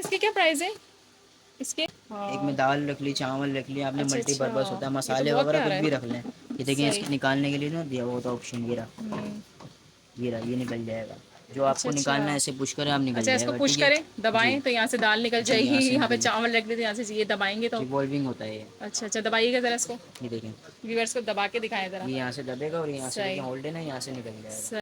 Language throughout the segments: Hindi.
इसके क्या प्राइस है इसके? एक में हाँ। दाल रख ली, चावल रख लिया आपने, अच्छा मल्टीपर्पज़ होता है, अच्छा, ये तो मसाले बहुत वगैरह कुछ प्यारा भी है। रख लें। ये देखिए सही। इसके निकालने के लिए ना दिया हुआ था ऑप्शन, हम्म। ये रहा, ये निकल जाएगा। जो अच्छा आपको निकालना है अच्छा। ऐसे पुश करें आप, निकल अच्छा, इसको जाएगा, पुश ठीक है। करें, जी दबाएं तो यहाँ से दाल निकल जी, जाएगी। यहाँ से यहाँ पे निकल, चावल रख देते हैं, यहाँ से ये दबाएंगे तो। रिवॉल्विंग होता है ये। अच्छा अच्छा, दबाइएगा ज़रा इसको। ये देखें, व्यूअर्स को दबा के दिखाएं ज़रा। ये यहाँ से दबेगा और यहाँ से देखें सही। होल्ड है ना, यहाँ से निकल जाएगा।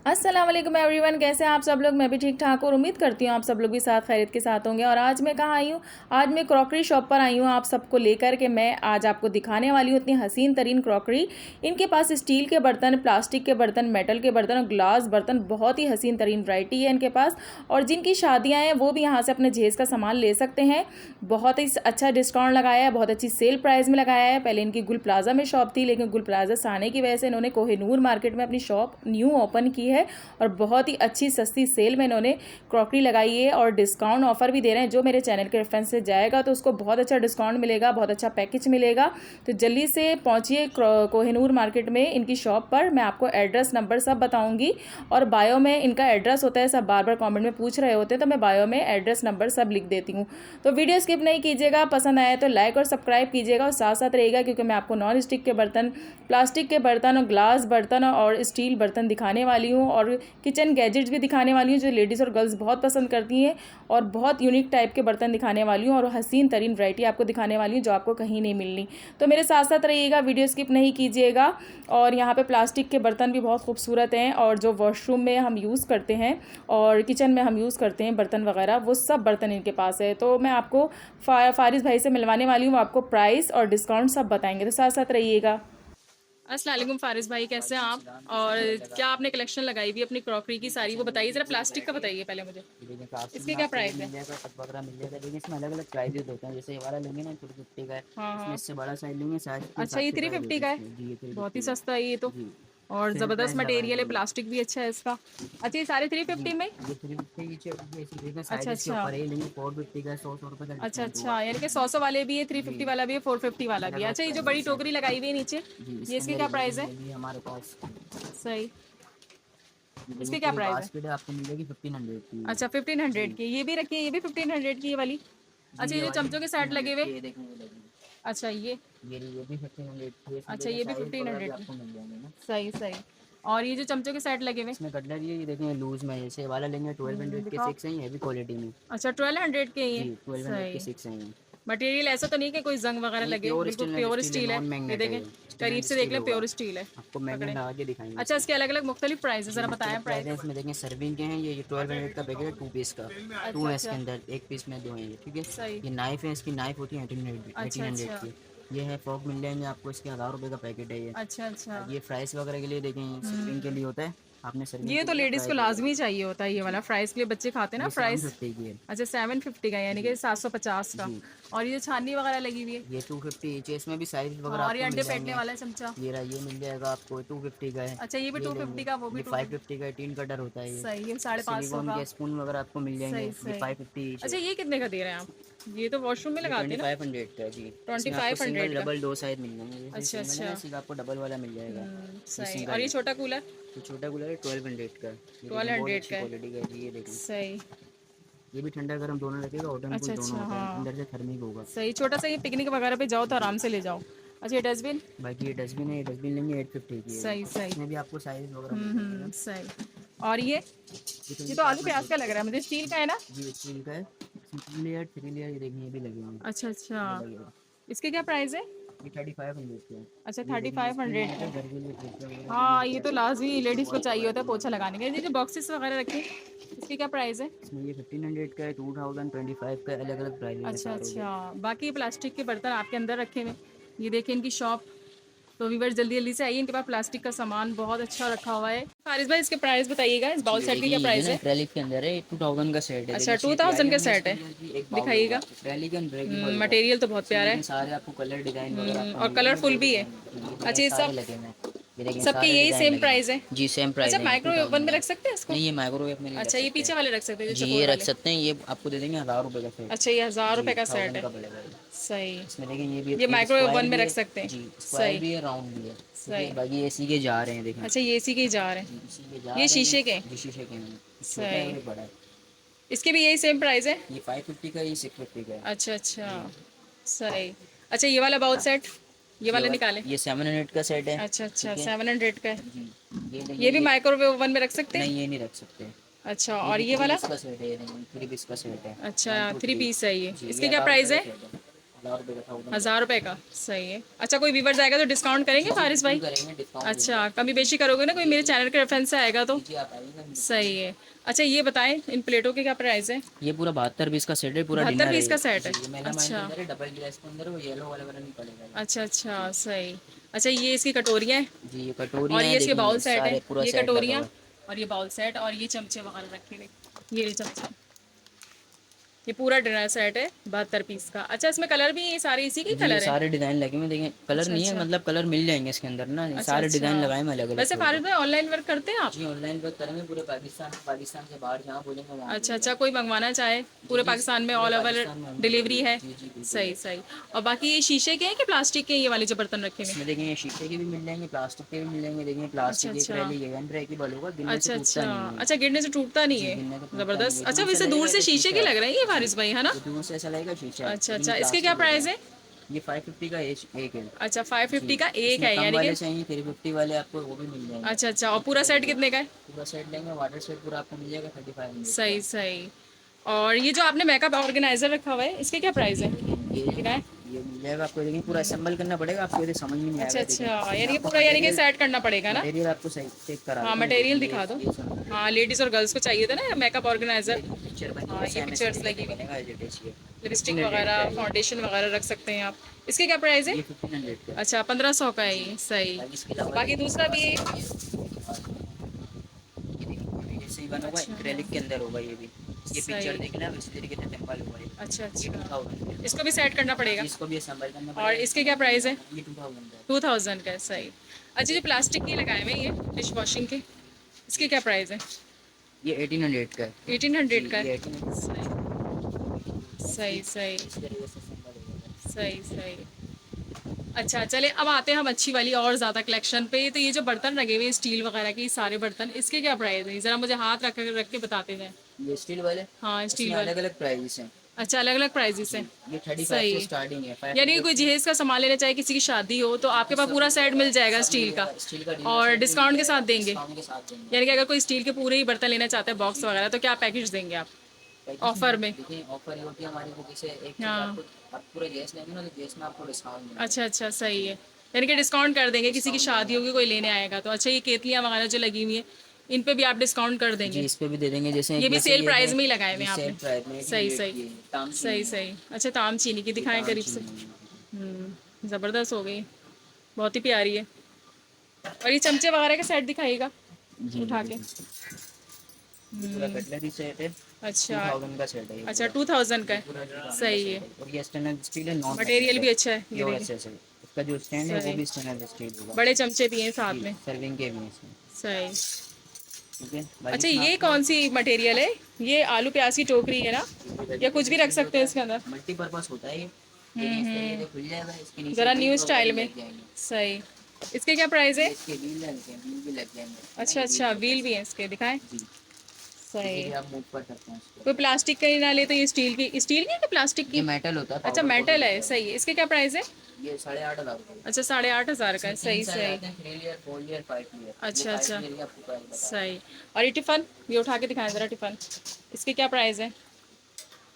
अस्सलाम वालेकुम एवरीवन, कैसे हैं आप सब लोग? मैं भी ठीक ठाक और उम्मीद करती हूँ आप सब लोग भी साथ खैरियत के साथ होंगे। और आज मैं कहाँ आई हूँ? आज मैं क्रॉकरी शॉप पर आई हूँ आप सबको लेकर के। मैं आज आपको दिखाने वाली हूँ इतनी हसीन तरीन क्रॉकरी। इनके पास स्टील के बर्तन, प्लास्टिक के बर्तन, मेटल के बर्तन और ग्लास बर्तन, बहुत ही हसीन तरीन वैरायटी है इनके पास। और जिनकी शादियाँ हैं वो भी यहाँ से अपने जहेज़ का सामान ले सकते हैं। बहुत ही अच्छा डिस्काउंट लगाया है, बहुत अच्छी सेल प्राइस में लगाया है। पहले इनकी गुल प्लाजा में शॉप थी, लेकिन गुल प्लाजा से आने की वजह से इन्होंने कोहिनूर मार्केट में अपनी शॉप न्यू ओपन की है। और बहुत ही अच्छी सस्ती सेल में इन्होंने क्रॉकरी लगाई है और डिस्काउंट ऑफर भी दे रहे हैं। जो मेरे चैनल के रेफरेंस से जाएगा तो उसको बहुत अच्छा डिस्काउंट मिलेगा, बहुत अच्छा पैकेज मिलेगा। तो जल्दी से पहुंचिए कोहिनूर मार्केट में इनकी शॉप पर। मैं आपको एड्रेस नंबर सब बताऊंगी और बायो में इनका एड्रेस होता है। सब बार बार कमेंट में पूछ रहे होते हैं, तो मैं बायो में एड्रेस नंबर सब लिख देती हूँ। तो वीडियो स्किप नहीं कीजिएगा, पसंद आए तो लाइक और सब्सक्राइब कीजिएगा और साथ साथ रहिएगा, क्योंकि मैं आपको नॉन स्टिक के बर्तन, प्लास्टिक के बर्तन और ग्लास बर्तन और स्टील बर्तन दिखाने वाली हूँ और किचन गैजेट्स भी दिखाने वाली हूँ जो लेडीज़ और गर्ल्स बहुत पसंद करती हैं। और बहुत यूनिक टाइप के बर्तन दिखाने वाली हूँ और हसीन तरीन वैरायटी आपको दिखाने वाली हूँ जो आपको कहीं नहीं मिलनी। तो मेरे साथ साथ रहिएगा, वीडियो स्किप नहीं कीजिएगा। और यहाँ पे प्लास्टिक के बर्तन भी बहुत खूबसूरत हैं और जो वॉशरूम में हम यूज़ करते हैं और किचन में हम यूज़ करते हैं बर्तन वगैरह, वो सब बर्तन इनके पास है। तो मैं आपको फारिस भाई से मिलवाने वाली हूँ, आपको प्राइस और डिस्काउंट सब बताएंगे। तो साथ साथ रहिएगा। अस्सलाम वालेकुम फारिस भाई, कैसे हैं आप? और क्या आपने कलेक्शन लगाई हुई अपनी क्रॉकरी की सारी, वो बताइए ज़रा। प्लास्टिक का बताइए पहले मुझे, देखिए प्लास्टिक इसके में क्या आपको ये प्राइस है? मिल जाएगा, कप वगैरह मिल जाएगा। देखिए इसमें अलग अलग प्राइजेज होते हैं। जैसे ये वाला लेंगे ना 250 का है, हाँ इसमें हाँ। इससे बड़ा साइज लेंगे, साइज के अच्छा, हिसाब ये से थ्री प्राइस फिफ्टी होती है का है, इसकी। जी ये बहुत ही 350 सस्ता है ये तो। का जी, और सेल ज़बरदस्त प्राइस मटेरियल लगाएंगे है, ये। प्लास्टिक भी अच्छा है इसका। अच्छा, ये सारे थ्री जी फिफ्टी में? ये 350 नीचे ऐसी देखिए अच्छा साइज इसके अच्छा। ऊपर है, लेंगे 450 का, 100 100 रुपये का अच्छा डिस्काउंट होगा अच्छा, यानी आपको। कि 100 वाले भी है, थ्री जी फिफ्टी वाला भी है, 450 वाला भी अलग है। अलग अच्छा, ये जो बड़ी प्राइजेस हैं। टोकरी लगाई हुई है नीचे, जी ये इसके इसकी अंदर क्या ये प्राइस देखें, है? ये भी हमारे पास, सही। ये देखें इसके क्या पूरी प्राइस है? बास्केट है, आपको मिलेगी 1500 की। अच्छा, 1500 जी की ये भी रखी है, ये भी 1500 की, ये वाली। जी, अच्छा, ये ये जो वाली चमचों के सेट लगे 1500 हुए। की है, देखें ये लगी। अच्छा ये। ये भी 1500 की है, इसमें अच्छा, देखें ये भी साइज वगैरह भी 1500 की। आपको मिल जाएंगे ना। सही सही। और ये जो चमचों के सेट लगे हुए। इसमें कटलरी है, ये देखें लूज में, जैसे वाला लेंगे 1200 के दिखाओ। 6 हैं, हैवी क्वालिटी में। अच्छा, 1200 के ये। जी 1200 के सही। 6 हैं। मटेरियल ऐसा तो नहीं कि कोई जंग वगैरह नहीं लगे, प्योर बिल्कुल स्टेनलेस प्योर स्टील है, स्टील है। नॉन ये मैग्नेट है, देखें, ये करीब स्टेनलेस से देख स्टील लें, होगा। प्योर स्टील है। आपको मैग्नेट पकड़े। लगा के दिखाएंगे अच्छा, इसके। इसके अलग अलग मुख्तलिफ प्राइस है, जी ज़रा बताएं मुख्तलिफ प्राइस प्राइस। है इसमें, देखें सर्विंग के हैं, ये 1200 का पैकेट है 2 पीस का। टू अच्छा है इसके अच्छा। अंदर, एक पीस में 2 हैं ये, ठीक है। सही। ये नाइफ है, इसकी नाइफ होती है 1800 अच्छा 1800 अच्छा। की। ये है फोक मिल जाएंगे आपको, इसके 1000 रुपये का पैकेट है ये। अच्छा अच्छा। ये फ्राइज़ वगैरह के लिए देखें, सर्विंग के लिए होता है, आपने सर्विंग ये के तो लिए ना लेडीज़ को फ्राइज़ होगा। लाजमी चाहिए होता है, ये वाला फ्राइज़ के लिए बच्चे खाते हैं ना ये फ्राइज़। 750 की है। अच्छा, 750 का, यानी जी कि 750 का। जी, और ये छाननी वगैरह लगी हुई है। ये 250 ईच है, इसमें भी साइज हाँ, वगैरह और ये आपको मिल अंडे फेंटने जाएंगे। वाला है चमचा। ये रहा, ये मिल जाएगा आपको 250 का है। अच्छा, ये भी ये टू लेंगे, फिफ्टी का, वो भी ये टू फिफ्टी 550 का टीन कटर होता है ये। सही, ये 550 सिलिकॉन का। के स्पून वगैरह आपको मिल जाएंगे, सही ये सही। 550 ईच अच्छा, है। ये कितने का दे रहे हैं आप? ये तो वॉशरूम में ये लगाते हैं ना। 2500 का है जी। ट्वेंटी इसमें आपको फाइव सिंगल हंड्रेड का। डबल 2 साइज मिल जाएंगे, जैसे अच्छा सिंगल है ना, अच्छा। इसी का आपको डबल वाला मिल जाएगा। ये सही। और सिंगल ये है। छोटा कूलर? ये छोटा कूलर है 1200 का, ये ट्वेल्व देखें बहुत हंड्रेड अच्छी का है। क्वालिटी का है जी, ये देखें। सही। ये भी ठंडा गर्म दोनों रखेगा, हॉट एंड अच्छा कूल दोनों अच्छा, होता है, हाँ। अंदर से थर्मिक होगा। सही, छोटा सा ये पिकनिक वगैरह पे जाओ तो आराम से ले जाओ। अच्छा, ये डस्टबिन? बाकी ये डस्टबिन है, ये डस्टबिन लेंगे 850 की है ये। सही सही। इसमें भी आपको साइज वगैरह मिल जाएंगे ना। सही। और ये ये तो आलू प्याज 2500 का लग रहा है मुझे, स्टील का है ना? जी, स्टील का है। इसमें 2 लेयर 3 लेयर ये देखिए, ये भी लगे हुए हैं, अच्छा अच्छा। ये लगेगा। इसके क्या प्राइस है? ये 3500 के हैं। अच्छा, ये थर्टी देखिए ये फाइव स्पिन हंड्रेड मैट का। है, घर के लिए पोछा वगैरह के लिए हाँ, ये होता तो है, लाजमी लेडीज़ को वॉश चाहिए वगैरह होता के है लिए। पोछा लगाने के। ये जो बॉक्सेस वगैरह रखे, इसके क्या प्राइस है? इसमें ये 1500 का है, 2025 का, अलग अलग प्राइस है अच्छा सारों के। अच्छा। बाकी ये प्लास्टिक के बर्तन आपके अंदर रखे हुए, ये देखिए इनकी शॉप। तो वीवर जल्दी जल्दी से आइए, इनके पास प्लास्टिक का सामान बहुत अच्छा रखा हुआ है। फारिस भाई, इसके प्राइस बताइएगा, इस जी बाउल ये सेट की देखिए, क्या ये जो प्राइस ना है? एक्रेलिक के अंदर है, 2000 का सेट है। अच्छा, देखिए 2000 6 का आइटम है सेट इसके है। अंदर जी, एक बाउल होगा, दिखाइएगा। एक्रेलिक एंड ब्रेकेबल होगा। मटेरियल तो बहुत इसमें प्यारा है। देखिए सारे आपको कलर डिज़ाइन वगैरह आपको और मिल जाएंगे, कलरफुल भी है। डिजाइन ये अच्छा, देखिए ये सारे सब लगे हुए हैं। ये देखिए सबके सारे यही डिज़ाइन सेम लगे हुए प्राइस है? हैं जी, सेम प्राइस अच्छा, है ये माइक्रोवेव ओवन 2000 में का। रख सकते हैं इसको? नहीं ये माइक्रोवेव में नहीं रख अच्छा, ये सकते पीछे हैं वाले रख सकते हैं जो जी, चकोर ये रख वाले? सकते हैं, ये आपको दे देंगे 1000 रुपये का सेट। अच्छा, ये 1000 रुपये जी का सेट 1000 है। का पड़ेगा ये। सही। इसमें देखिए ये भी ये एक माइक्रोवेव स्क्वायर ओवन में भी रख है सकते हैं। जी, स्क्वायर सही भी है, राउंड भी है, ठीक है। सही। बाकी एसी के जा रहे हैं देखें अच्छा, ये एसी के ही जा रहे जी, हैं। इसी के जा ये रहे हैं शीशे के? जी, शीशे के हैं, एक छोटा है सही। और एक बड़ा है। इसकी भी यही सेम प्राइस है? ये 550 का, ये 650 का है। अच्छा अच्छा, सही। अच्छा ये वाला बाउल सेट, ये वाले निकाले? ये 700 का सेट है। अच्छा अच्छा, ठीक है 700 का है। जी। ये ये देखिए भी ये, माइक्रोवेव ओवन में रख सकते हैं? नहीं ये नहीं रख सकते। अच्छा, ये और भी ये 3 वाला? पीस का सेट है, ये देखिए 3 पीस का सेट है। अच्छा, 1 2 थ्री 3 पीस है ये, जी, ये इसके क्या 1000 प्राइस रुपये है? का सेट है। 1000 रुपये का 1000 का। 1000 रुपये का, सही है। अच्छा, कोई व्यूवर जाएगा तो डिस्काउंट करेंगे जी जी फारिस बिल्कुल भाई? करेंगे, डिस्काउंट देंगे अच्छा, आपको। कमी बेशी करोगे ना, कोई जी मेरे जी चैनल के रेफरेंस से आएगा तो? जी जी, आप आइएगा बिल्कुल। सही है। अच्छा ये बताएं, इन प्लेटों के क्या प्राइस है? ये पूरा 72 पीस का सेट है, पूरा 72 डिनर है पीस का ये। सेट है? जी, ये मेलामाइन के अच्छा अंदर है, डबल ग्लास के अंदर है, वो येलो वाला नहीं पड़ेगा ये। अच्छा जी अच्छा, सही। अच्छा ये इसकी कटोरियाँ हैं, जी, ये और कटोरियाँ ये हैं, इसके देखिए बाउल ये सेट है, सारे पूरा ये सेट लगा कटोरियाँ हुआ है। और ये बाउल सेट और ये चमचे वगैरह रखे हुए, ये रहे चमचे। ये पूरा डिनर सेट है 72 पीस का। अच्छा इसमें कलर भी ये सारे इसी के जी ये कलर हैं? सारे डिज़ाइन लगे हुए, देखिए कलर अच्छा नहीं है, अच्छा मतलब कलर मिल जाएंगे इसके अंदर ना, ये अच्छा सारे डिज़ाइन अच्छा। लगाए हैं अलग अलग वैसे फ्लोर पे। फारिस भाई ऑनलाइन वर्क करते हैं आप? जी ऑनलाइन वर्क करेंगे पूरे पाकिस्तान, पाकिस्तान से बाहर जहाँ बोलेंगे वहाँ अच्छा मिलेगा। अच्छा, कोई मंगवाना चाहे जी पूरे जी, पाकिस्तान में पूरे ऑल ओवर पाकिस्तान में हम डिलीवरी है? जी जी बिल्कुल सही है। सही। और बाकी ये शीशे के हैं कि प्लास्टिक के हैं, ये वाले जो बर्तन रखे हुए हैं? इसमें देखेंगे शीशे के भी मिल जाएंगे, प्लास्टिक के भी मिल जाएंगे, देखिए अच्छा प्लास्टिक एक अच्छा रैली ये ट्रैकेबल होगा, गिरने से अच्छा टूटता अच्छा। नहीं है। अच्छा, गिरने से टूटता नहीं जी है? गिरने से टूटता नहीं ज़बरदस्त। है, अच्छा, दूर से वैसे दूर लगेगा से तो शीशे शीशा के है। लग रहे हैं ये जी फारिस भाई, है ना? ये दूर से ऐसा लगेगा शीशा है, अच्छा लेकिन ये अच्छा, इसके क्या प्लास्टिक होता प्राइस है। है? ये 550 का एक है। अच्छा, जी 550 का एक इसमें है कम यानी कि? वाले चाहिए 350 वाले आपको वो भी मिल जाएंगे। अच्छा अच्छा, और पूरा सेट कितने का है? पूरा सेट लेंगे, वाटर सेट पूरा आपको मिल जाएगा 3500 का। सही सही। और ये जो आपने मेकअप ऑर्गेनाइजर रखा हुआ है, इसके क्या प्राइस है? दिखाएं। ये मिल जाएगा आपको, लेकिन पूरा असेंबल करना पड़ेगा आपको, ये समझ में नहीं अच्छा आएगा। देखिए अच्छा, यानी मैं कि आपको पूरा, यानी कि मटेरियल सेट करना पड़ेगा ना? मटेरियल आपको सही चेक करा हाँ, देता हूँ, मटेरियल देखिए दिखा दो। ये सब मटेरियल हाँ, लेडीज़ और गर्ल्स को चाहिए था ना मेकअप ये ऑर्गेनाइजर। देखिए पिक्चर बनी हाँ, है, ये सेम ऐसे पिक्चर्स लगी जैसे हुई हैं, बनेगा एज इट इज। ये लिपस्टिक 1500 का वगैरह, है फाउंडेशन वगैरह रख सकते हैं आप। इसके क्या प्राइस है? ये 1500 का है। अच्छा, 1500 का है ये, सही। बाकी इसके अलावा बाकी देखिए मेरे दूसरा पास भी? एक ये देखिए ऐसे ही बना हुआ अच्छा एक्रेलिक के अंदर होगा ये भी। ये पिक्चर सही। देखना है इसी तरीके से टेम्पल हुआ ये। अच्छा ये अच्छा, 2000 इसको भी सेट करना जी पड़ेगा? इसको भी असेंबल करना और पड़ेगा, इसके समझ क्या में नहीं प्राइस है? आएगा। ये 2000 का है। 2000 का है, सही। अच्छा, जो प्लास्टिक के लगाए हुए हैं ये डिश वॉशिंग के, इसके क्या प्राइस है? ये 1800 का है। 1800 जी का ये है, 1800 सही सही सही इस तरीके से असेंबल होगा। सही सही। अच्छा चले, अब आते हैं हम अच्छी वाली और ज़्यादा कलेक्शन पे। तो ये जो बर्तन लगे हुए हैं स्टील वगैरह के, ये सारे बर्तन, इसके क्या प्राइस है? ज़रा मुझे हाथ रख के बताते जाएं। ये स्टील वाले, हाँ, स्टील इसमें वाले। अलग अलग प्राइस हैं। अच्छा, अलग अलग प्राइजेस जी हैं? ये 35 से सही। स्टार्टिंग है, यानी कि 500 कोई से। जहेज़ का सामान लेना चाहे, किसी की शादी हो, तो आपके पास सब पूरा मिल सेट जाएगा, मिल जाएगा सब मिल स्टील का? जाएगा, स्टील का डिनर और सेट भी मिल डिस्काउंट के साथ जाएगा, देंगे? डिस्काउंट के साथ देंगे। यानी कि अगर कोई स्टील के पूरे ही बर्तन लेना चाहता है बॉक्स वगैरह, तो क्या पैकेज देंगे आप पैकेज में ऑफर में? देखिए ऑफर ये होती है हमारी, को जैसे एक चीज़ हाँ। आपको, आप पूरा गैस लेंगे ना तो गैस में आपको डिस्काउंट मिलेगा। अच्छा अच्छा, सही है। यानी कि डिस्काउंट कर देंगे, किसी की डिस्काउंट देंगे शादी होगी, आपको। कोई लेने आएगा तो। अच्छा, ये केतलियाँ वगैरह जो लगी हुई हैं, इन पे भी आप डिस्काउंट कर जी देंगे? इस पे भी दे देंगे, जैसे ये भी जैसे सेल ये है। प्राइस में ही लगाए हुए जी हैं आपने? सेट प्राइस में सही 1800 सही की है, ताम सही चीनी है। सही। अच्छा, ताम चीनी की ये दिखाएं ताम करीब से। चीनी है। ज़बरदस्त हो गई, बहुत ही प्यारी है। और ये चमचे वगैरह का सेट दिखाइएगा जी उठा के। देखिए ये पूरा कटलरी सेट है। अच्छा 2000 का सेट है ये अच्छा, पूरा। 2000 का ये है, पूरा 2000 का सही सेट है। है, और ये स्टेनलेस स्टील है, नॉन मटेरियल मैग्नेट भी है। अच्छा है, ये ये देखिए। एस है, इसका जो स्टैंड है वो सही। भी स्टेनलेस स्टील होगा। बड़े चमचे भी हैं जी साथ में। सर्विंग के भी हैं इसमें। सही। ठीक है बाकी अच्छा, इसमें ये आपको कौन सी मटेरियल है? ये आलू प्याज की टोकरी है ना? या कुछ भी रख वेजिटेबल्स सकते होता हैं है, इसके अंदर? मल्टीपर्पज़ होता है ये। देखिए इस तरीके से खुल जाएगा, इसके नीचे ज़रा व्हील न्यू वगैरह स्टाइल भी में। लग जाएंगे। सही। इसके क्या प्राइस ये है? इसके व्हील लग जाएंगे, व्हील भी लग जाएंगे ना, अच्छा ये अच्छा, व्हील्स होता है व्हील भी इसका। है इसके, दिखाएं। जी इसे सही। भी आप मूव कर सकते हैं इसको। कोई प्लास्टिक का ही ना ले तो ये स्टील की है कि प्लास्टिक ये की? मेटल होता है, अच्छा, पाउडर कोटेड मेटल है, होता है सही है। इसके क्या प्राइस है? ये 8500 रुपये। अच्छा, 8500 का है, इसमें 3 सही साइज सही। आते हैं, 3 लेयर 4 लेयर 5 लेयर। ये अच्छा 5 अच्छा, लेयर की आपको प्राइस बता रहा सही। और ये टिफ़न, ये उठा के दिखाएं ज़रा टिफ़न, इसके क्या प्राइस है?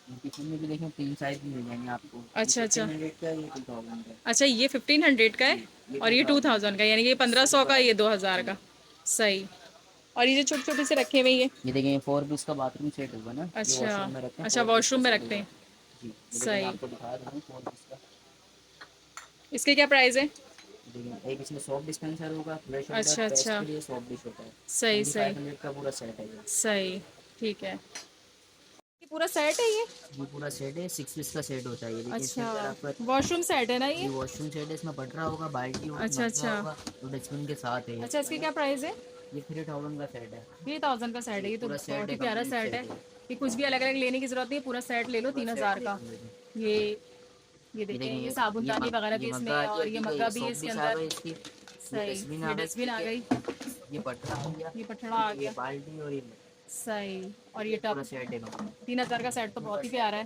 हूँ। किचन में भी देखें 3 साइज मिल जाएंगे आपको। ये अच्छा अच्छा 1500 का है, ये 2000 का है। अच्छा, ये 1500 का है जी ये और ये 2000 2000 का है, यानी कि ये 1500 का, ये 2000 का, सही। और ये जो छोटे छोटे से रखे हुए हैं ये? ये देखिए 4 पीस का बाथरूम सेट होगा ना, ये अच्छा वॉशरूम में रखते हैं, अच्छा, 4 पीस का वॉशरूम में सेट रखते होगा। हैं, जी ये देखिए मैं सही। आपको दिखा रहा हूँ 4 पीस का। इसके क्या प्राइस है? देखिए एक इसमें सोप डिस्पेंसर होगा, फ्लश होल्डर, अच्छा पेस्ट अच्छा, के लिए सोप डिश होता है। सही ओनली सही 500 का पूरा सेट है ये। सही, ठीक है। ये पूरा सेट है ये? ये पूरा सेट है, 6 पीस का सेट होता है ये। देखिए इसके अंदर अच्छा, आपका वॉशरूम सेट है ना ये ये? वॉशरूम सेट है, इसमें बटरा होगा, बाल्टी होगी, अच्छा मटका अच्छा होगा, और डस्टबिन के साथ है ये। अच्छा, इसके क्या प्राइस है? ये 3000 का सेट है। 3000 का सेट जी है, ये तो पूरा सेट बहुत है, ही प्यारा कंप्लीट सेट है। सेट है। ये कुछ भी अलग अलग लेने की जरूरत नहीं है, पूरा सेट ले लो पूरा सेट 3000 का। ले लीजिए। ये ये ये देखें, देखें ये साबुनदानी वगैरह भी ये इसमें मग्गा है आ गया, और ये ठीक है, मग्गा ये भी है सोप इसके डिश आ अंदर। गई इसकी, ये सही, डस्टबिन ये आ गई, डस्टबिन ठीक आ है, गई, ये बटरा हो गया, ये पटड़ा आ ये गया, बाल्टी और ये सही। और ये पूरा टप सेट है। 3000 का सेट तो बहुत ही प्यारा है।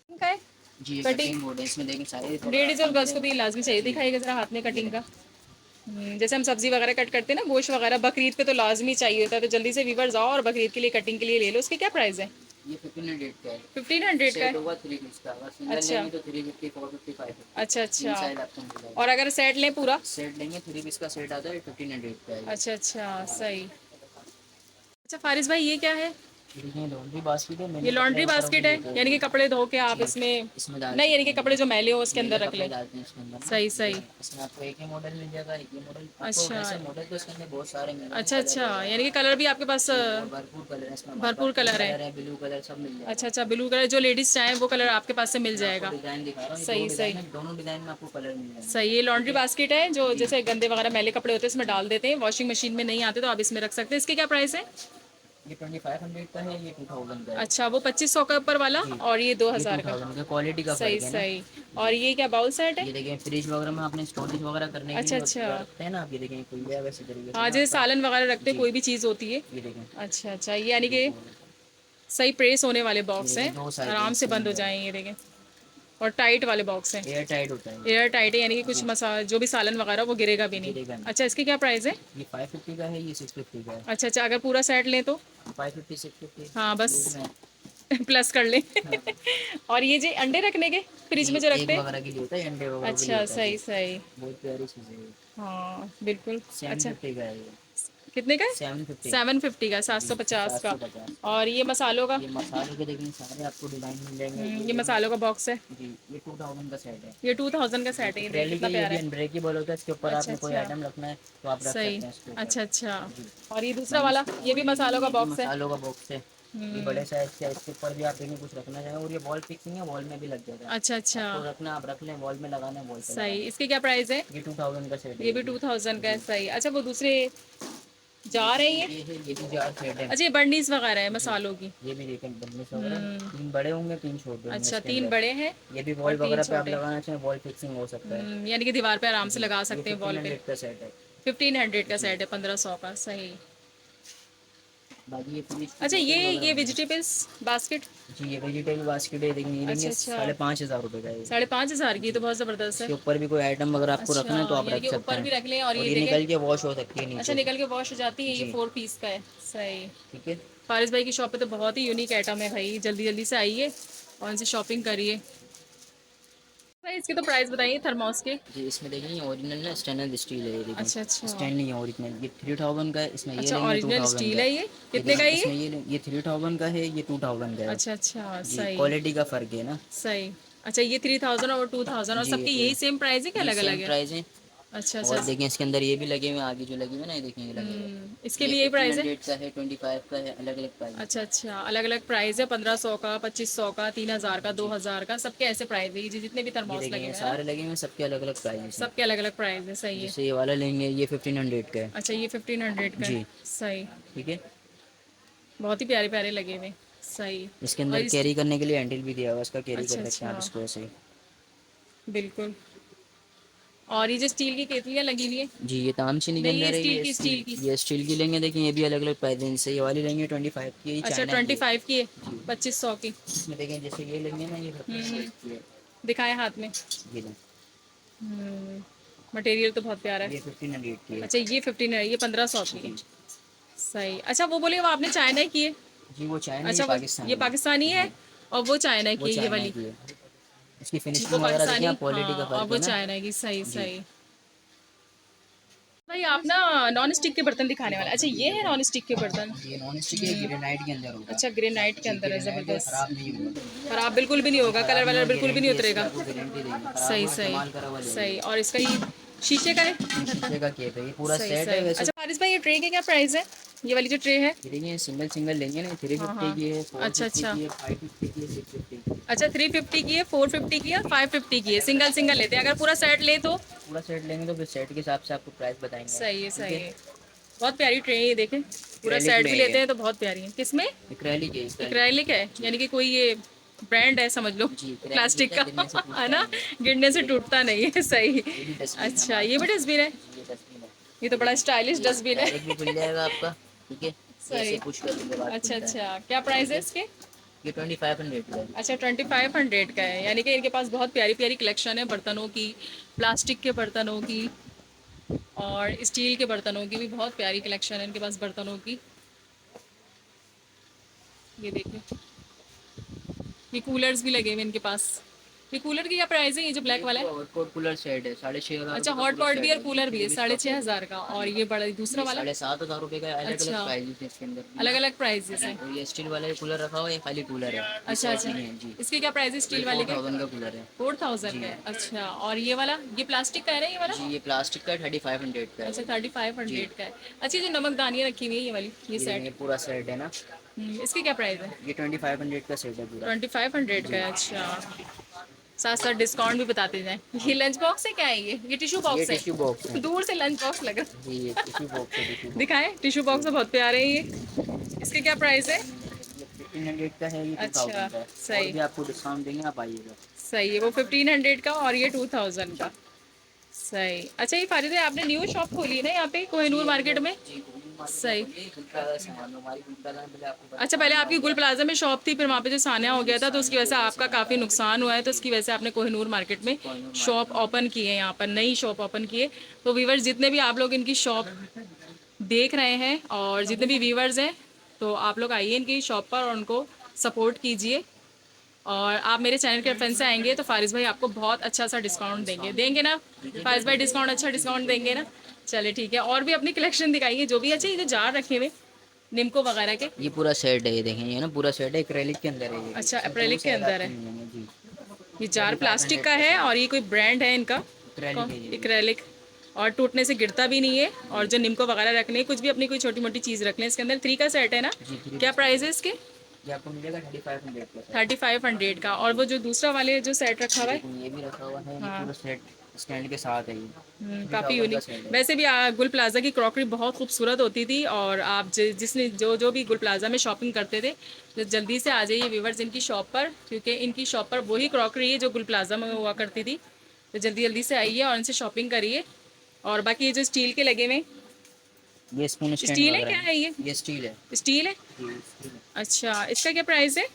ठीक है। जी ये कटिंग कटिंग बोर्ड है, इसमें देखिए सारे प्रकार लेडीज और आपको गर्ल्स को तो ये मिलेंगे। लाजमी चाहिए। जी दिखाइएगा जरा हाथ में ये कटिंग का। देखिए। जैसे हम सब्जी वगैरह कट करते हैं ना, गोश्त वगैरह, बकरीद पे तो लाजमी चाहिए होता है, तो जल्दी से वीवर जाओ और बकरीद के लिए कटिंग के लिए ले लो। उसकी क्या प्राइस है? ये 1500 का है। 1500 का सेट है। होगा 3 पीस का, अगर सिंगल अच्छा लेंगे तो 350, 450, 550, अच्छा तीन अच्छा। साइज आपको मिल और जाएगा। अगर सेट लें पूरा? सेट लेंगे 3 पीस का सेट आता है, 1500 का है ये। अच्छा अच्छा, सही। अच्छा फारिस भाई, ये क्या है? देखिए लॉन्ड्री बास्केट है, ये मैंने कपड़े लॉन्ड्री वगैरह को बास्केट है, लेते यानी कि हैं। कपड़े धो के आप जी इसमें, इसमें डाल नहीं यानी सकते कि हैं, कपड़े जो मैले हो उसके अंदर मेले रख कपड़े लें। डालते हैं इसके अंदर ना। सही ये सही। इसमें आपको एक ही मॉडल मिल जाएगा, एक ही मॉडल आपको, अच्छा वैसे मॉडल तो इसके अंदर बहुत सारे मिलेंगे, अच्छा कलर अच्छा, वगैरह। यानी कि कलर भी आपके पास जी बहुत भरपूर कलर है इसमें हमारे पास, भरपूर पिंक कलर है। कलर है, ब्लू कलर सब मिल अच्छा जाएगा। अच्छा, ब्लू कलर जो लेडीज चाहें वो कलर आपके पास से मिल मैं आपको जाएगा। डिज़ाइन दिखा रहा हूँ, ये दो सही डिज़ाइन सही। है, दोनों डिज़ाइन में आपको कलर मिल सही, जाएंगे। ये ठीक लॉन्ड्री है बास्केट है जो जी। जैसे गंदे वगैरह मैले कपड़े होते हैं इसमें डाल देते हैं, वॉशिंग मशीन में नहीं आते तो आप इसमें रख सकते हैं। इसके क्या प्राइस है? ये 2500 का है, ये 2000 का है। अच्छा, वो 2500 का ऊपर वाला जी और ये ये 2000 का। 2000 का, क्वालिटी का सही फ़र्क है ना। सही। और जी ये क्या बाउल सेट है? ये देखिए फ्रिज वगैरह में आपने स्टोरेज वगैरह करने के अच्छा लिए अच्छा। रखते हैं ना आप, ये देखें खुल गया वैसे तरीके से हाँ, ना जैसे आपका। सालन वगैरह रखते हैं, जी कोई भी चीज़ होती है। ये देखें। अच्छा अच्छा, ये यानी जी कि सही प्रेस होने वाले ये बॉक्स देखिए हैं, दो साइज है आराम से इसके बंद हो अंदर, जाएंगे, ये देखें। और टाइट वाले बॉक्स हैं। एयर टाइट होता है एयर टाइट है, यानी कि कुछ जी जो भी सालन वगैरह वो गिरेगा भी नहीं। गिरेगा नहीं। अच्छा, इसकी क्या प्राइस है? ये 550 का है, ये 650 का है। अच्छा अच्छा, अगर पूरा सेट लें तो? 550, 650 हाँ बस लूज में। प्लस कर लें। हाँ और ये जो अंडे रखने के फ्रिज जी में जो एग रखते हैं? वगैरह के लिए होता है, अंडे वगैरह के लिए अच्छा, होता है जी। सही सही। बहुत प्यारी चीज़ है ये। हाँ बिल्कुल। अच्छा, 750 का है ये। कितने का है? 750। 750 का, जी 750 का। 750। और ये मसालों का? ये मसालों के देखेंगे सारे आपको डिज़ाइन मिल जाएंगे, ये ये देखें। मसालों का बॉक्स है। जी ये 2000 का सेट है। ये 2000 का जी सेट है, ये देखिए एक्रेलिक कितना है, ये प्यारा भी है। अनब्रेकेबल होता है, इसके ऊपर अच्छा आपने कोई अच्छा, आइटम रखना है तो आप रख सही। सकते हैं इसके ऊपर। अच्छा अच्छा। जी और ये दूसरा बाकी वाला, ये भी मसालों का ये भी बॉक्स है। मसालों का बॉक्स है। ये हम्म। बड़े साइज का है, इसके ऊपर भी आप देखें कुछ रखना चाहें, और ये वॉल फिक्सिंग है, वॉल में भी लग जाएगा। अच्छा अच्छा, आपको रखना आप रख लें, वॉल में लगाना है, वॉल पे सही। लगाना है। इसकी क्या प्राइस है? ये 2000 का सेट है ये ये भी भी। 2000 का है, जी सही। अच्छा, वो दूसरे जा रही है? ये है, ये भी जार सेट है। अच्छा, ये बर्नीस वगैरह है जी मसालों की। ये भी देखें बर्निश वगैरह, हम्म। 3 बड़े होंगे 3 छोटे होंगे अच्छा, इसके 3 अंदर। बड़े हैं ये भी और वॉल 3 वगैरह पे आप छोटे। लगाना चाहें, वॉल फिक्सिंग हो सकता है। यानी कि दीवार पे आराम से जी लगा ये सकते हैं वॉल पे। 1500 का सेट है। 1500 का जी सेट है, 1500 का, सही। बाकी ये फ्रिज की अच्छा, बोतल वगैरह ये होंगे। Vegetables basket? जी ये वेजिटेबल बास्केट है, लेकिन ये लेंगे अच्छा अच्छा, 5500 का है। 5500 की, तो जी बहुत ज़बरदस्त है। इसके ऊपर भी कोई आइटम अगर आपको रखना है तो अच्छा, आप यानी रख कि सकते ऊपर हैं, भी रख लें। और और ये ये देखें, निकल के वॉश हो सकती है अच्छा नीचे से। निकल के वॉश हो जाती है, ये जी 4 पीस का है, सही। ठीक है। फारिस भाई की शॉप पे तो बहुत ही यूनिक आइटम है भाई, जल्दी जल्दी से आइए और इनसे शॉपिंग करिए। भाई इसकी तो प्राइस बताइए थर्मोस के। जी इसमें देखिए ये ओरिजिनल ना स्टेनलेस स्टील है, ये देखिए अच्छा अच्छा। स्टैंड नहीं है ओरिजिनल, ये 3000 का है, इसमें ये अच्छा, लेंगे ओरिजिनल 2000 स्टील का। है ये? ये कितने का देखिए है ये? इसमें ये 3000 का है, ये 2000 का है। अच्छा अच्छा, जी सही क्वालिटी का फ़र्क है ना। सही। अच्छा, ये 3000 और 2000 और जी ये सबकी यही पूरा सेम प्राइस है कि जी अलग अलग सेम है? प्राइस है। अच्छा अच्छा। और देखिए इसके अंदर ये भी लगे हुए हैं, आगे जो लगे हुए हैं ना, ये देखिए ये लगे हुए हैं। इसके ये भी यही प्राइस है? 1500 का है, 25 का है, अलग अलग प्राइस अच्छा है। अच्छा, अलग अलग प्राइस है, 1500 का, 2500 का, 3000 का, जी 2000 का, सबके ऐसे प्राइस है, ये जितने भी ये थर्मोस देखें लगे ये हुए हैं ना, सारे लगे हुए हैं, सबके अलग अलग प्राइस हैं। सबके अलग अलग प्राइस है, सही है। जैसे ये वाला लेंगे ये 1500 का है। अच्छा, ये 1500 का है, जी सही। ठीक है। बहुत ही प्यारे प्यारे लगे हुए, सही। इसके और अंदर इस, कैरी करने के लिए हैंडल भी दिया हुआ है, इसका कैरी कर अच्छा सकते हैं आप अच्छा, इसको ऐसे ही। बिल्कुल। और ये जो स्टील की केतलियाँ लगी हुई है? जी ये तामचीनी के नहीं, अंदर ये है, स्टील की, स्टील की। ये स्टील की लेंगे, देखिए ये भी अलग अलग प्राइस है, जैसे ये वाली लेंगे 25 की है, ये अच्छा, चाइना की है। 25 की है, जी 2500 की। इसमें देखें जैसे ये लेंगे ना, ये 36 की है। दिखाए हाथ में। ये लें मटेरियल तो बहुत प्यारा है। ये 1500 की है। अच्छा, ये 15 है, ये 1500 की है, जी सही। अच्छा, वो बोलिए वो आपने चाइना की है? जी वो चाइना, ये अच्छा, वो ये पाकिस्तानी पाकिस्तानी है। है जी और वो चाइना वो की है, ये चाइना वाली। की है, इसकी वो फिनिशिंग वगैरह देखिए पाकिस्तानी, आप, क्वालिटी का हाँ, और फ़र्क वो है ना। चाइना की, सही जी सही। भाई आप ना नॉन स्टिक के बर्तन दिखाने वाले, अच्छा ये है नॉन स्टिक के बर्तन? ये नॉन स्टिक है, ग्रेनाइट के अंदर होगा। अच्छा, ग्रेनाइट के जी अंदर है, ग्रेनाइट है, ख़राब ज़बरदस्त। नहीं होगा। खराब बिल्कुल भी नहीं जी होगा, कलर ख़राब नहीं वलर होगा, बिल्कुल भी नहीं गारंटी ऐसी उतरेगा। आपको गारंटी देंगे, ख़राब सही हो सही, इस्तेमाल करा हुआ ले सही। लीजिए। और इसका ये शीशे का है? ये शीशे का केक है, ये पूरा सही सेट है सही। वैसे। अच्छा फारिस भाई, ये ट्रे की क्या प्राइस है? ये वाली जो ट्रे है? ये देखिए सिंगल सिंगल लेंगे ना, थ्री हाँ फिफ्टी हाँ। की है, फोर अच्छा फिफ्टी अच्छा। की है, 550 की है, 650 की है। अच्छा, 350 की है, 450 की है, 550 की है, सिंगल सिंगल लेते हैं, अगर पूरा सेट ले तो? पूरा सेट लेंगे तो फिर सेट के हिसाब से आपको प्राइस बताएंगे। सही है ठीक सही है। है। बहुत प्यारी ट्रे है ये, देखें पूरा एक्रेलिक सेट में भी है लेते ये, हैं तो बहुत प्यारी है। किसमें? एक्रेलिक है, एक्रेलिक। एक्रेलिक है, जी यानी कि कोई ये ब्रांड है समझ लो, जी एक्रेलिक प्लास्टिक होता है, का। गिरने से है टूटता ना, नहीं है। गिरने से ये टूटता नहीं है, सही। ये भी डस्टबिन है अच्छा, हमारे ये भी पास। डस्टबिन है? जी ये डस्टबिन है। ये तो बड़ा स्टाइलिश डस्टबिन है। डायरेक्ट भी खुल जाएगा आपका, ठीक है। ये सही। ऐसे पुश करने के बाद अच्छा खुलता है। अच्छा, क्या प्राइस है इसके? ये 2500 का है। अच्छा 2500 का है, यानी कि इनके पास बहुत प्यारी प्यारी कलेक्शन है बर्तनों की, प्लास्टिक के बर्तनों की और स्टील के बर्तनों की भी बहुत प्यारी कलेक्शन है इनके पास बर्तनों की। ये देखिए, ये कूलर्स भी लगे हुए इनके पास। ये कूलर की क्या प्राइस है, ये जो ब्लैक वाला है? हॉट पॉट कूलर सेट है, 6500 अच्छा, रुपये का हॉट पूरा पॉट सेट भी और है। कूलर भी ये है भी साढ़े स्टॉक छः है। हज़ार का। और ये बड़ा दूसरा ये वाला? 7500 रुपये का, अलग अलग अच्छा, प्राइस है इसके अंदर। अलग अलग प्राइजेस हैं। और ये स्टील वाला कूलर रखा हुआ है, ये खाली कूलर है, ये अच्छा सेट अच्छा, नहीं है जी। इसके क्या प्राइस है ये स्टील वाले के? 4000 का कूलर है 4000 जी। का है। अच्छा, और ये वाला, ये प्लास्टिक का है ना ये वाला? जी ये प्लास्टिक का 3500 का अच्छा है 3500 जी। का है। अच्छा, ये जो नमकदानियाँ रखी हुई है ये वाली, ये ये सेट, देखें, ये पूरा सेट है ना, इसकी क्या प्राइस है? ये 2500 का सेट है पूरा 2500 का जी। है। अच्छा, साथ साथ डिस्काउंट भी बताते जाएं। ये लंच बॉक्स है क्या है ये टिश्यू ये बॉक्स है? टिश्यू बॉक्स है दूर से लंच बॉक्स लगा। जी, ये टिश्यू बॉक्स है, टिश्यू बॉक्स। दिखाएं, टिश्यू बॉक्स तो बहुत प्यारे हैं ये। इसके क्या प्राइस है? ये 1500 का है, ये अच्छा 2000 का है। और सही, भी आपको डिस्काउंट देंगे, आप आइएगा। सही है। वो 1500 का और ये 2000 का। सही। अच्छा, ये फारिद है, आपने न्यू शॉप खोली है ना यहाँ पे कोहिनूर मार्केट में? जी कोहिनूर मार्केट में सही। खोली है, गुलप्लाजा सामान हमारी गुलप्लाजा में, पहले आपको पता अच्छा, पहले सानिया हो आपकी गुल गया। प्लाजा में शॉप थी, फिर वहाँ पे जो सानिया हो जी गया था तो उसकी सानिया वजह की से वजह से आपका मैंने काफ़ी यहाँ पे नुकसान हुआ है, तो उसकी वजह से आपने कोहिनूर मार्केट में कोहिनूर शॉप मार्केट में ओपन की है, यहाँ पर नई शॉप ओपन की है। तो व्यूवर्स, जितने भी आप लोग इनकी शॉप देख रहे हैं और जितने भी व्यूवर्स हैं, तो आप लोग आइए इनकी शॉप पर और उनको सपोर्ट कीजिए। और आप मेरे चैनल के फ्रेंड से आएंगे तो फारिस भाई आपको बहुत अच्छा सा डिस्काउंट देंगे, देंगे ना फारिस भाई? डिस्काउंट, अच्छा डिस्काउंट देंगे ना? चलिए ठीक है, और भी अपनी कलेक्शन दिखाइए जो भी। अच्छा, ये जो जार रखे हुए निम्को वगैरह के? ये पूरा सेट है, ये देखें, ये ना पूरा सेट है, एक्रेलिक के अंदर है ये। अच्छा, इसमें दो एक्रेलिक के साइड अंदर आपको है। मिलेंगे जी। ये जार प्लास्टिक 2500 का का है सेट और ये कोई ब्रांड है इनका? एक्रेलिक है ये भी। एक्रेलिक, और टूटने से गिरता भी नहीं है। और जो निम्को वगैरह रखने, कुछ भी अपनी कोई छोटी मोटी चीज़ रख लें इसके अंदर। 3 का सेट है ना? जी क्या प्राइस है इसके? ये आपको मिलेगा 3500 का सेट। 3500 का। और वो जो दूसरा वाले जो सेट रखा हुआ है? देखो ये भी रखा हुआ है, ये हाँ, पूरा सेट स्टैंड के साथ है ये। काफ़ी 3000 का यूनिक। सेट है। वैसे भी गुल प्लाजा की क्रॉकरी बहुत खूबसूरत होती थी, और आप जिसने जो भी गुल प्लाजा में शॉपिंग करते थे, तो जल्दी से आ जाइए व्यूवर्स इनकी शॉप पर, क्योंकि इनकी शॉप पर वही क्रॉकरी है जो गुल प्लाजा में हुआ करती थी। तो जल्दी जल्दी से आइए और इनसे शॉपिंग करिए। और बाकी ये जो स्टील के लगे हुए, ये स्पून स्टैंड स्टील है वगैरह क्या है, है ये? ये स्टील है स्टील है? जी, स्टील है। अच्छा, इसका क्या प्राइस है?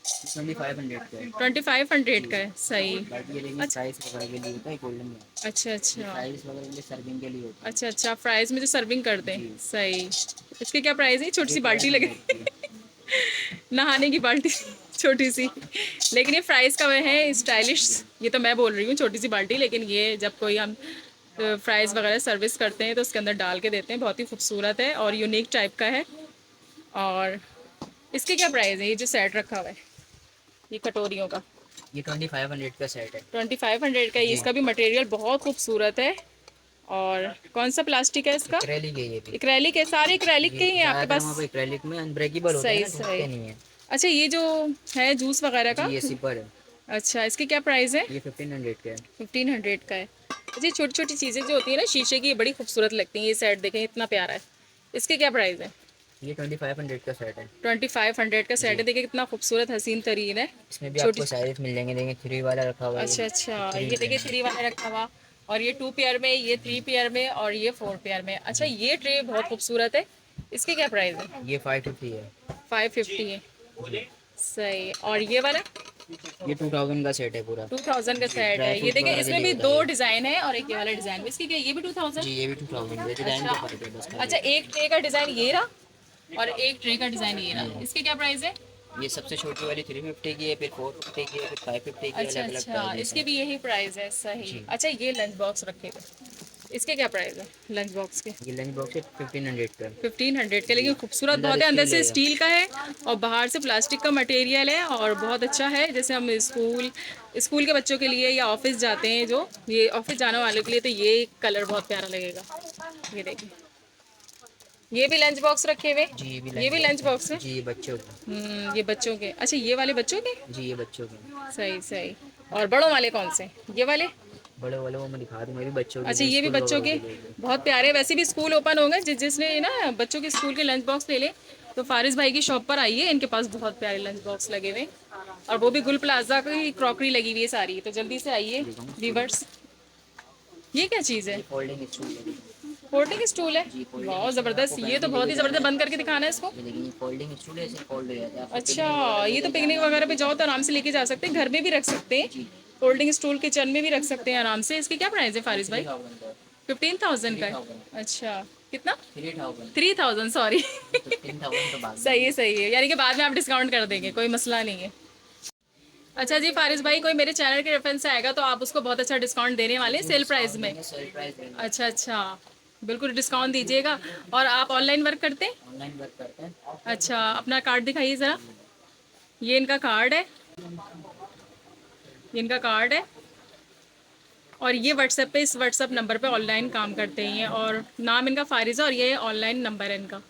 2500 का है 2500 का जी। है। सही। बाकी ये देखिए अच्छा प्राइस वगैरह के लिए होता है गोल्डन में। अच्छा ये अच्छा प्राइस वगैरह के लिए सर्विंग के लिए होता है अच्छा अच्छा, फ्राइज में जो सर्विंग करते हैं। जी। सही। इसके क्या प्राइस है? छोटी ये सी बाल्टी लगे 1200 की है। नहाने की बाल्टी छोटी सी। लेकिन ये फ्राइज का वह है स्टाइलिश। ये तो मैं बोल रही हूँ छोटी सी बाल्टी, लेकिन ये जब कोई हम फ्राइज़ वगैरह सर्विस करते हैं तो उसके अंदर डाल के देते हैं। बहुत ही खूबसूरत है और यूनिक टाइप का है। और इसके क्या प्राइस है, ये जो सेट रखा हुआ है ये कटोरियों का? ये 2500 का सेट है 2500 का। जी। इसका भी मटेरियल बहुत खूबसूरत है। और कौन सा प्लास्टिक है इसका? एक्रेलिक है ये भी। एक्रेलिक है, सारे एक्रेलिक के ये ही हैं आपके ज़्यादातर पास? वहाँ पे एक्रेलिक में अनब्रेकेबल होते हैं सही ना, सही। टूटते नहीं है अच्छा, ये जो है जूस वगैरह जी। का? ये सिपर है, अच्छा, इसकी क्या प्राइस है? ये 1500 का है 1500 का है। अच्छा, छोटी छोटी चीज़ें जो होती है ना शीशे की, ये बड़ी खूबसूरत लगती हैं। ये सेट देखें इतना प्यारा है। इसके क्या प्राइस है? ये 2500 का सेट है 2500 का सेट जी। है। देखिए कितना खूबसूरत हसीन तरीन है। इसमें भी छोटी, आपको साइज मिल जाएंगे, देंगे 3 वाला रखा हुआ है अच्छा ये अच्छा, थ्री ये देखिए 3 वाला रखा हुआ, और ये 2 पेयर में, ये 3 पेयर में, और ये 4 पेयर में। अच्छा, ये ट्रे बहुत खूबसूरत है। इसके क्या प्राइस है? ये 550 है 550 है। सही। और ये वाला? ये 2000 का सेट है पूरा 2000 का सेट ड्राई है। ये फ्रूट देखिए वगैरह के इसमें लिए भी होता है 2 ये। डिज़ाइन है और एक ये वाला डिज़ाइन। इसकी क्या, ये भी 2000? जी ये भी 2000 है, डिजाइन अच्छा का फर्क है बस अच्छा, खाली। एक ट्रे का डिज़ाइन ये रहा और एक ट्रे का डिज़ाइन ये रहा। इसके क्या प्राइस है? ये सबसे छोटी वाली 350 की है, फिर 450 की है, फिर 550 की है, अच्छा अलग अलग अच्छा, प्राइस इसके है भी यही प्राइस है। सही। जी। अच्छा, ये लंच बॉक्स रखे हुए, इसके क्या प्राइस है लंच बॉक्स के? ये लंच बॉक्स है 1500 का 1500 के, जी। लेकिन खूबसूरत अंदर बहुत है। अंदर स्टील से है, स्टील का है और बाहर से प्लास्टिक का मटेरियल है, और बहुत अच्छा है। जैसे हम स्कूल के बच्चों के लिए या ऑफिस जाते हैं, जो ये ऑफिस जाने वालों के लिए, तो ये कलर बहुत प्यारा लगेगा। ये देखिए, ये भी लंच बॉक्स रखे हुए। जी ये भी लंच बॉक्स है। जी ये बच्चों के ये बच्चों के। अच्छा, ये वाले बच्चों के? जी ये बच्चों के सही सही। और बड़ों वाले कौन से? ये वाले? बड़े वाले वो मैं दिखा दूँ, मैं भी बच्चों के अच्छा, लिए, ये भी स्कूल बच्चों वगैरह के। के लिए। बहुत प्यारे। वैसे भी स्कूल ओपन होंगे, जिसने ना बच्चों के स्कूल के लंच बॉक्स ले ले, तो फारिस भाई की शॉप पर आइए। इनके पास बहुत प्यारे लंच बॉक्स लगे हुए, और वो भी गुल प्लाजा की क्रॉकरी लगी हुई है सारी। तो जल्दी से आइए व्यूवर्स। ये क्या चीज़ है? ये फोल्डिंग स्टूल है। फोल्डिंग स्टूल है, जी फोल्डिंग बहुत स्टूल ज़बरदस्त, आपको ये तो पहले बहुत लेके ही जाना ज़बरदस्त। है। बंद करके दिखाना है इसको। ये देखिए ये फोल्डिंग स्टूल है, ऐसे फोल्ड हो जाता है, आपको अच्छा, पिकनिक वगैरह ये तो लेके पिकनिक जाना वगैरह है पे जाओ तो आराम से लेके जा सकते हैं, घर में भी रख सकते हैं। जी। फोल्डिंग स्टूल किचन में भी रख सकते हैं आराम से। इसकी क्या प्राइस है ये फारिस भाई? 3000 का है। 15,000 का थ्री है। थाउजेंड अच्छा, कितना? 3000। 3,000, सॉरी। 15,000 तो बाद में। सही है, यानी कि बाद में आप डिस्काउंट कर देंगे, कोई मसला नहीं है। अच्छा जी फारिस भाई, कोई मेरे चैनल के रेफरेंस से आएगा तो आप उसको बहुत अच्छा डिस्काउंट देने वाले हैं जी सेल प्राइस डिस्काउंट में। देंगे, सेल प्राइस देंगे। अच्छा, बिल्कुल डिस्काउंट दीजिएगा। और आप ऑनलाइन वर्क करते हैं? ऑनलाइन वर्क करते हैं। अच्छा, अपना कार्ड दिखाइए ज़रा। ये इनका कार्ड है, ये इनका कार्ड है। और ये व्हाट्सएप पे, इस व्हाट्सएप नंबर पे ऑनलाइन काम करते हैं ये, और नाम इनका फारिस है और ये ऑनलाइन नंबर है इनका।